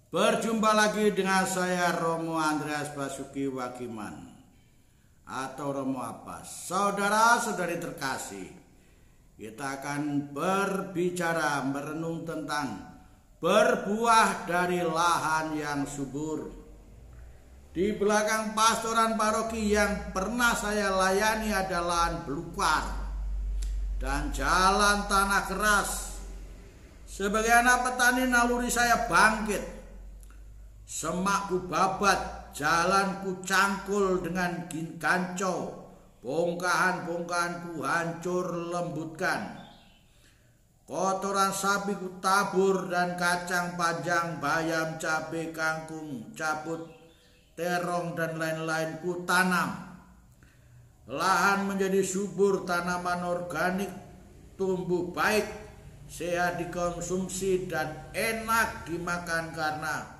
Berjumpa lagi dengan saya Romo Andreas Basuki Wakiman atau Romo Abbas. Saudara-saudari terkasih, kita akan berbicara merenung tentang berbuah dari lahan yang subur. Di belakang pastoran paroki yang pernah saya layani ada lahan belukar dan jalan tanah keras. Sebagai anak petani, naluri saya bangkit. Semakku babat, jalanku cangkul dengan gancau, bongkahan-bongkahanku hancur lembutkan. Kotoran sapi ku tabur dan kacang panjang, bayam, cabai, kangkung, cabut, terong dan lain-lain ku tanam. Lahan menjadi subur, tanaman organik tumbuh baik, sehat dikonsumsi dan enak dimakan karena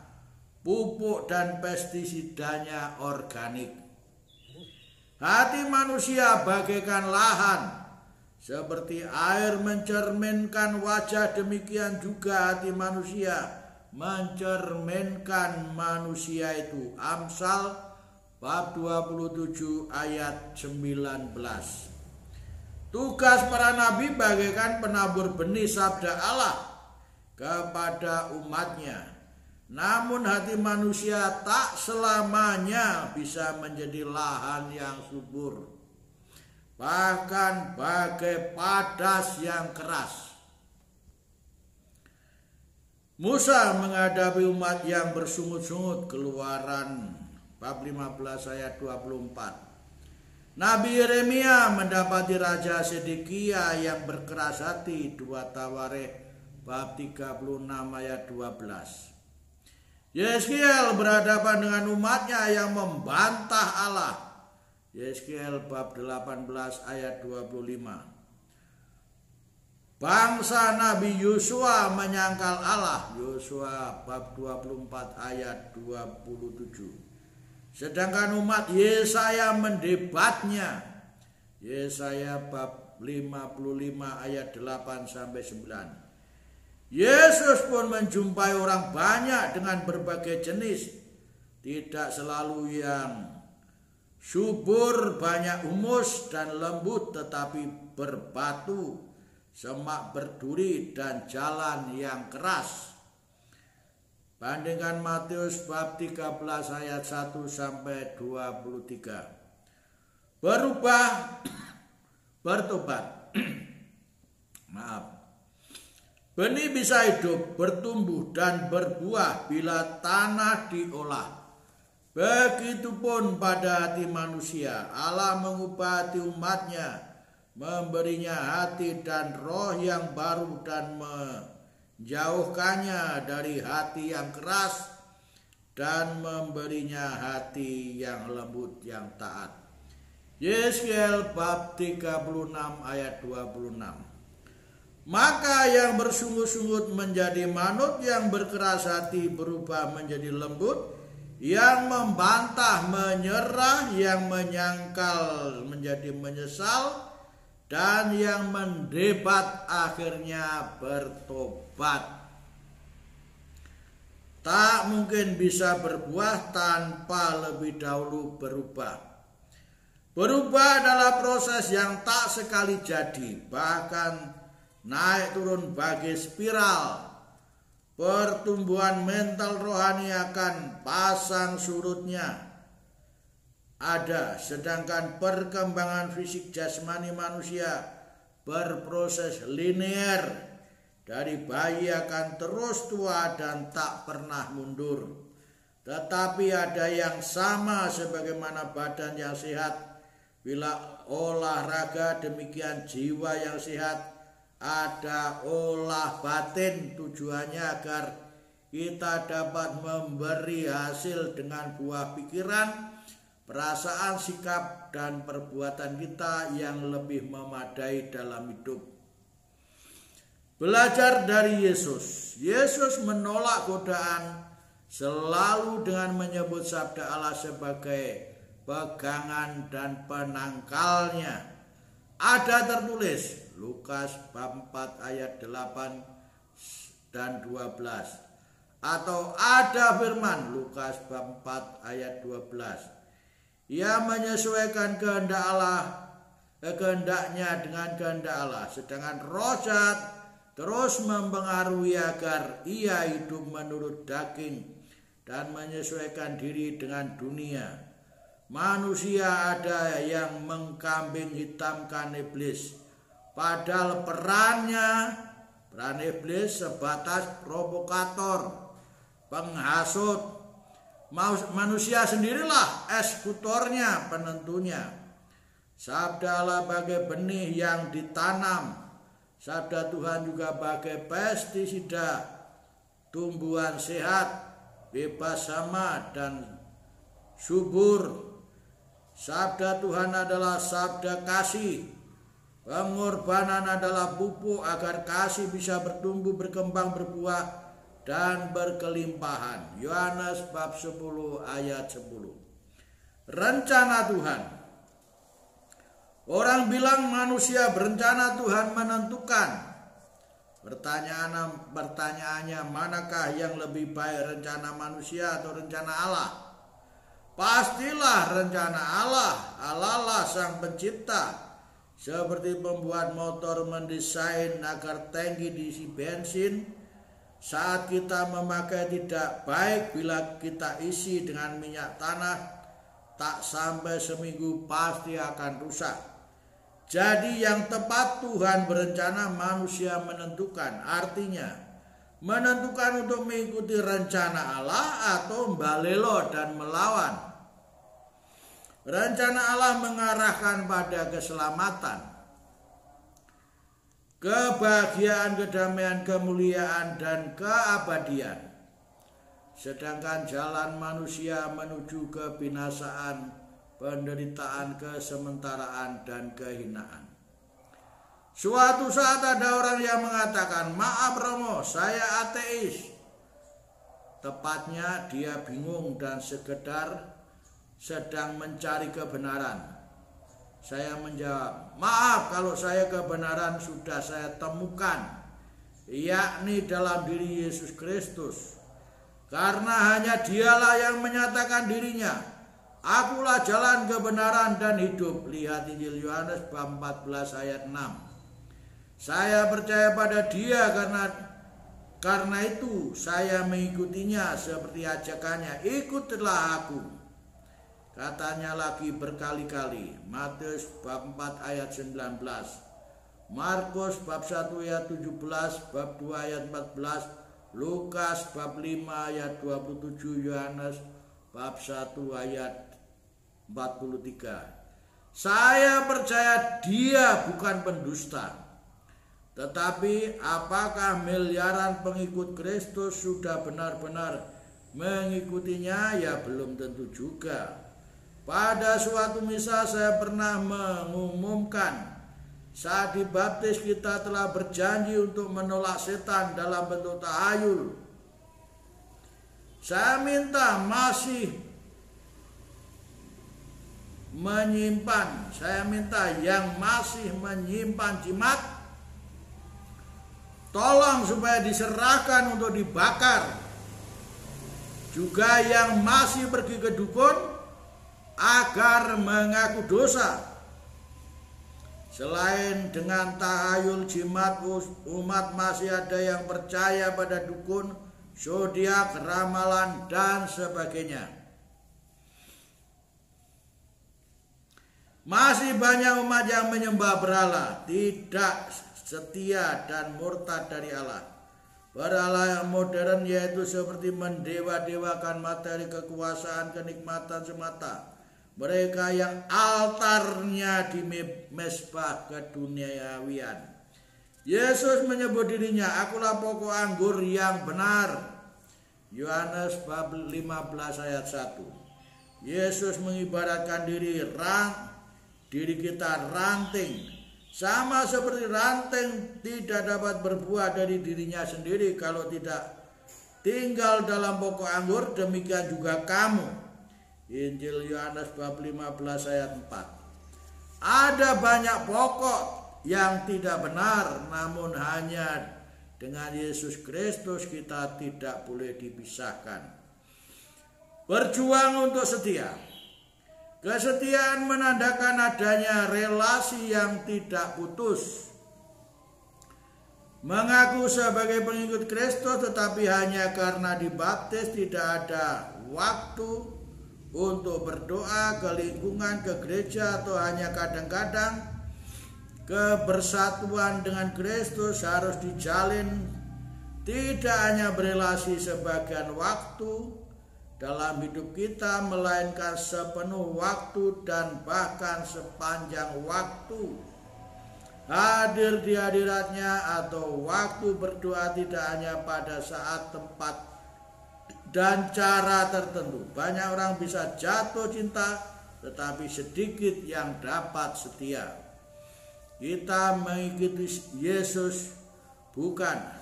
pupuk dan pestisidanya organik. Hati manusia bagaikan lahan, seperti air mencerminkan wajah, demikian juga hati manusia mencerminkan manusia itu. Amsal bab 27 ayat 19. Tugas para nabi bagaikan penabur benih sabda Allah kepada umatnya. Namun hati manusia tak selamanya bisa menjadi lahan yang subur, bahkan bagai padas yang keras. Musa menghadapi umat yang bersungut-sungut, Keluaran bab 15 ayat 24. Nabi Yeremia mendapati Raja Sedekia yang berkeras hati, 2 Tawarikh bab 36 ayat 12. Yeskiel berhadapan dengan umatnya yang membantah Allah. Yeskiel bab 18 ayat 25. Bangsa Nabi Yosua menyangkal Allah. Yosua bab 24 ayat 27. Sedangkan umat Yesaya mendebatnya. Yesaya bab 55 ayat 8 sampai 9. Yesus pun menjumpai orang banyak dengan berbagai jenis, tidak selalu yang subur, banyak humus dan lembut, tetapi berbatu, semak berduri dan jalan yang keras. Bandingkan Matius bab 13 ayat 1 sampai 23. Bertobat. Maaf. Benih bisa hidup, bertumbuh dan berbuah bila tanah diolah. Begitupun pada hati manusia. Allah mengubah hati umatnya, memberinya hati dan roh yang baru dan menjauhkannya dari hati yang keras dan memberinya hati yang lembut yang taat. Yeskiel bab 36 ayat 26. Maka yang bersungut-sungut menjadi manut, yang berkeras hati berubah menjadi lembut, yang membantah menyerah, yang menyangkal menjadi menyesal, dan yang mendebat akhirnya bertobat. Tak mungkin bisa berbuah tanpa lebih dahulu berubah. Berubah adalah proses yang tak sekali jadi, bahkan naik turun bagai spiral. Pertumbuhan mental rohani akan pasang surutnya ada, sedangkan perkembangan fisik jasmani manusia berproses linear. Dari bayi akan terus tua dan tak pernah mundur. Tetapi ada yang sama, sebagaimana badan yang sehat bila olahraga, demikian jiwa yang sehat ada olah batin. Tujuannya agar kita dapat memberi hasil dengan buah pikiran, perasaan, sikap, dan perbuatan kita yang lebih memadai dalam hidup. Belajar dari Yesus. Yesus menolak godaan selalu dengan menyebut sabda Allah sebagai pegangan dan penangkalnya. Ada tertulis Lukas bab 4 ayat 8 dan 12. atau ada firman, Lukas bab 4 ayat 12. Ia menyesuaikan kehendaknya dengan kehendak Allah, sedangkan roh jahat terus mempengaruhi agar ia hidup menurut daging dan menyesuaikan diri dengan dunia. Manusia ada yang mengkambing hitamkan iblis, padahal peran iblis sebatas provokator, penghasut. Manusia sendirilah eksekutornya, penentunya. Sabda Allah bagai benih yang ditanam. Sabda Tuhan juga bagai pestisida, tumbuhan sehat, bebas hama dan subur. Sabda Tuhan adalah sabda kasih. Pengorbanan adalah pupuk agar kasih bisa bertumbuh, berkembang, berbuah dan berkelimpahan. Yohanes bab 10 ayat 10. Rencana Tuhan. Orang bilang manusia berencana, Tuhan menentukan. Pertanyaannya, manakah yang lebih baik, rencana manusia atau rencana Allah? Pastilah rencana Allah. Allah lah sang pencipta. Seperti pembuat motor mendesain agar tangki diisi bensin, saat kita memakai tidak baik bila kita isi dengan minyak tanah, tak sampai seminggu pasti akan rusak. Jadi yang tepat Tuhan berencana, manusia menentukan. Artinya menentukan untuk mengikuti rencana Allah atau mbalelo dan melawan. Rencana Allah mengarahkan pada keselamatan, kebahagiaan, kedamaian, kemuliaan, dan keabadian. Sedangkan jalan manusia menuju kebinasaan, penderitaan, kesementaraan, dan kehinaan. Suatu saat ada orang yang mengatakan, maaf Romo, saya ateis. Tepatnya dia bingung dan sedang mencari kebenaran. Saya menjawab, maaf kalau saya kebenaran sudah saya temukan, yakni dalam diri Yesus Kristus. Karena hanya dialah yang menyatakan dirinya, akulah jalan, kebenaran, dan hidup. Lihat Injil Yohanes bab 14 ayat 6. Saya percaya pada dia karena itu saya mengikutinya seperti ajakannya, ikutilah aku. Katanya lagi berkali-kali. Matius bab 4 ayat 19, Markus bab 1 ayat 17, bab 2 ayat 14, Lukas bab 5 ayat 27, Yohanes bab 1 ayat 43. Saya percaya dia bukan pendusta. Tetapi apakah miliaran pengikut Kristus sudah benar-benar mengikutinya? Ya belum tentu juga. Pada suatu misa saya pernah mengumumkan, saat dibaptis kita telah berjanji untuk menolak setan dalam bentuk tahayul. Saya minta yang masih menyimpan jimat, tolong supaya diserahkan untuk dibakar. Juga yang masih pergi ke dukun agar mengaku dosa. Selain dengan tahayul jimat, umat masih ada yang percaya pada dukun, zodiak, ramalan, dan sebagainya. Masih banyak umat yang menyembah berhala, tidak setia dan murtad dari Allah. Berhala yang modern yaitu seperti mendewa-dewakan materi, kekuasaan, kenikmatan semata. Mereka yang altarnya di mesbah keduniawian. Yesus menyebut dirinya, akulah pokok anggur yang benar. Yohanes bab 15 ayat 1. Yesus mengibaratkan diri kita ranting. Sama seperti ranting tidak dapat berbuah dari dirinya sendiri kalau tidak tinggal dalam pokok anggur, demikian juga kamu. Injil Yohanes bab 15 ayat 4. Ada banyak pokok yang tidak benar, namun hanya dengan Yesus Kristus kita tidak boleh dipisahkan. Berjuang untuk setia. Kesetiaan menandakan adanya relasi yang tidak putus. Mengaku sebagai pengikut Kristus tetapi hanya karena dibaptis tidak ada waktu untuk berdoa ke lingkungan, ke gereja, atau hanya kadang-kadang kebersatuan dengan Kristus harus dijalin tidak hanya berelasi sebagian waktu dalam hidup kita, melainkan sepenuh waktu dan bahkan sepanjang waktu hadir di hadiratnya, atau waktu berdoa tidak hanya pada saat, tempat, dan cara tertentu. Banyak orang bisa jatuh cinta, tetapi sedikit yang dapat setia. Kita mengikuti Yesus bukan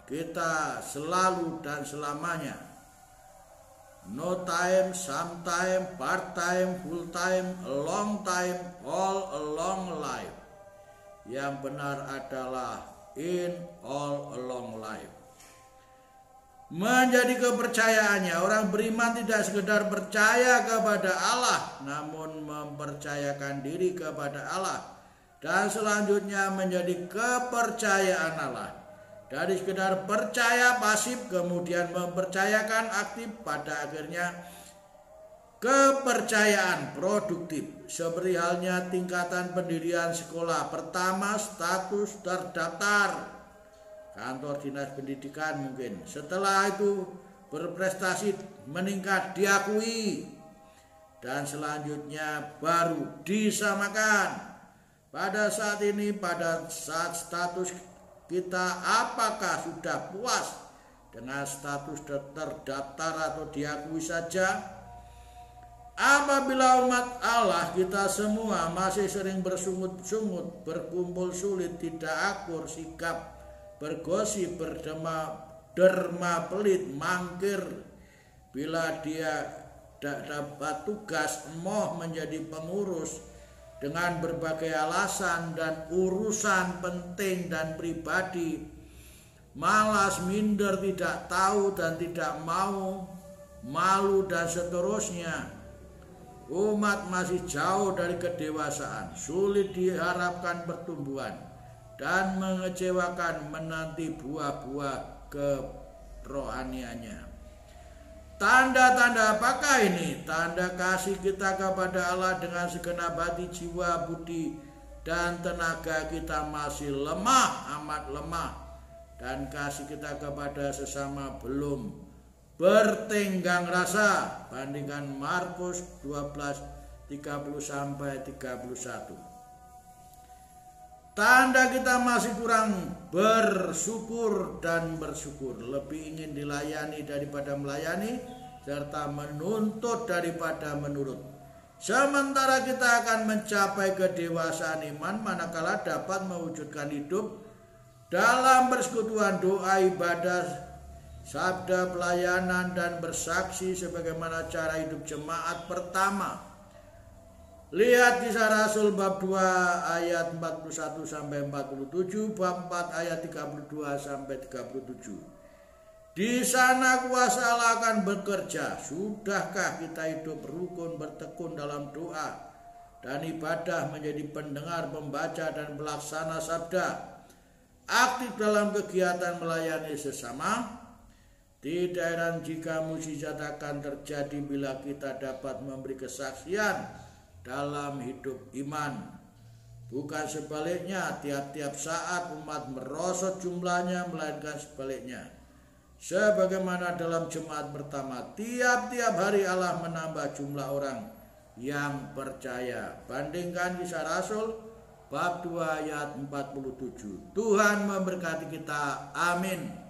kita selalu dan selamanya. No time, sometime, part time, full time, a long time, all a long life. Yang benar adalah in all a long life. Menjadi kepercayaannya, orang beriman tidak sekedar percaya kepada Allah, namun mempercayakan diri kepada Allah, dan selanjutnya menjadi kepercayaan Allah. Dari sekedar percaya pasif kemudian mempercayakan aktif, pada akhirnya kepercayaan produktif. Seperti halnya tingkatan pendirian sekolah pertama, status terdaftar kantor dinas pendidikan mungkin. Setelah itu berprestasi meningkat, diakui, dan selanjutnya baru disamakan. Pada saat ini, pada saat status kita, apakah sudah puas dengan status terdaftar atau diakui saja? Apabila umat Allah kita semua masih sering bersungut-sungut, berkumpul sulit, tidak akur, sikap bergosip, derma pelit, mangkir, bila dia tidak dapat tugas, emoh menjadi pengurus dengan berbagai alasan dan urusan penting dan pribadi, malas, minder, tidak tahu dan tidak mau, malu dan seterusnya. Umat masih jauh dari kedewasaan, sulit diharapkan pertumbuhan, dan mengecewakan menanti buah-buah kerohaniannya. Tanda-tanda apakah ini? Tanda kasih kita kepada Allah dengan segenap hati, jiwa, budi, dan tenaga kita masih lemah, amat lemah, dan kasih kita kepada sesama belum bertenggang rasa. Bandingkan Markus 12:30-31. Tanda kita masih kurang bersyukur dan bersyukur, lebih ingin dilayani daripada melayani, serta menuntut daripada menurut. Sementara kita akan mencapai kedewasaan iman manakala dapat mewujudkan hidup dalam persekutuan, doa, ibadah, sabda, pelayanan, dan bersaksi sebagaimana cara hidup jemaat pertama. Lihat Kisah Rasul bab 2 ayat 41-47, bab 4 ayat 32-37. Di sana kuasa Allah akan bekerja. Sudahkah kita hidup rukun, bertekun dalam doa dan ibadah, menjadi pendengar, pembaca, dan pelaksana sabda, aktif dalam kegiatan melayani sesama? Tidak heran jika mukjizat akan terjadi bila kita dapat memberi kesaksian dalam hidup iman. Bukan sebaliknya, tiap-tiap saat umat merosot jumlahnya, melainkan sebaliknya. Sebagaimana dalam jemaat pertama, tiap-tiap hari Allah menambah jumlah orang yang percaya. Bandingkan Kisah Rasul bab 2 ayat 47. Tuhan memberkati kita. Amin.